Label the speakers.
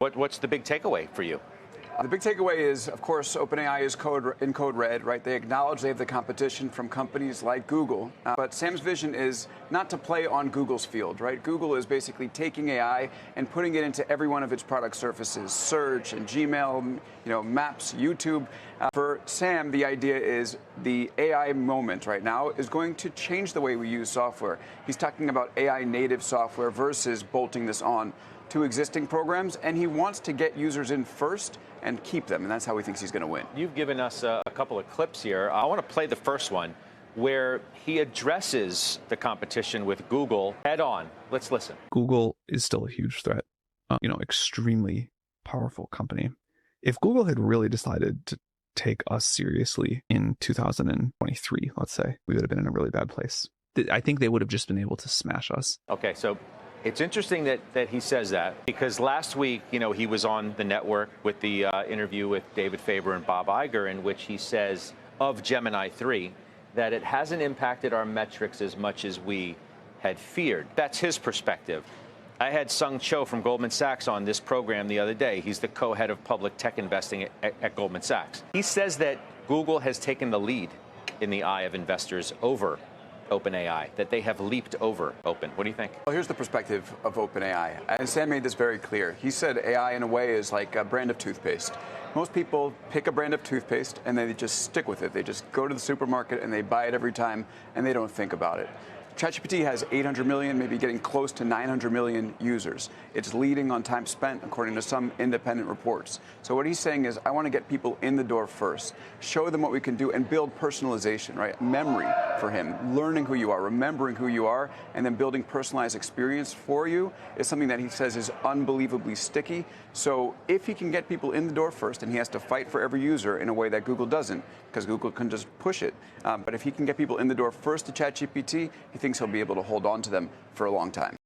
Speaker 1: What's the big takeaway for you?
Speaker 2: The big takeaway is, of course, OpenAI is in code red, right? They acknowledge they have the competition from companies like Google. But Sam's vision is not to play on Google's field, right? Google is basically taking AI and putting it into every one of its product surfaces, search and Gmail, Maps, YouTube. For Sam, the idea is the AI moment right now is going to change the way we use software. He's talking about AI native software versus bolting this on to existing programs, and he wants to get users in first and keep them, and that's how he thinks he's going to win.
Speaker 1: You've given us a couple of clips here. I want to play the first one where he addresses the competition with Google head on. Let's listen.
Speaker 3: Google is still a huge threat, extremely powerful company. If Google had really decided to take us seriously in 2023, let's say, we would have been in a really bad place. I think they would have just been able to smash us.
Speaker 1: Okay, so it's interesting that he says that, because last week, he was on the network with the interview with David Faber and Bob Iger, in which he says of Gemini 3 that it hasn't impacted our metrics as much as we had feared. That's his perspective. I had Sung Cho from Goldman Sachs on this program the other day. He's the co-head of public tech investing at Goldman Sachs. He says that Google has taken the lead in the eye of investors over OpenAI, that they have leaped over Open. What do you think?
Speaker 2: Well, here's the perspective of OpenAI. And Sam made this very clear. He said AI, in a way, is like a brand of toothpaste. Most people pick a brand of toothpaste and they just stick with it. They just go to the supermarket and they buy it every time and they don't think about it. ChatGPT has 800 million, maybe getting close to 900 million users. It's leading on time spent, according to some independent reports. So what he's saying is, I want to get people in the door first, show them what we can do, and build personalization, right? Memory for him, learning who you are, remembering who you are, and then building personalized experience for you is something that he says is unbelievably sticky. So if he can get people in the door first, and he has to fight for every user in a way that Google doesn't, because Google can just push it. But if he can get people in the door first to ChatGPT, he thinks he'll be able to hold on to them for a long time.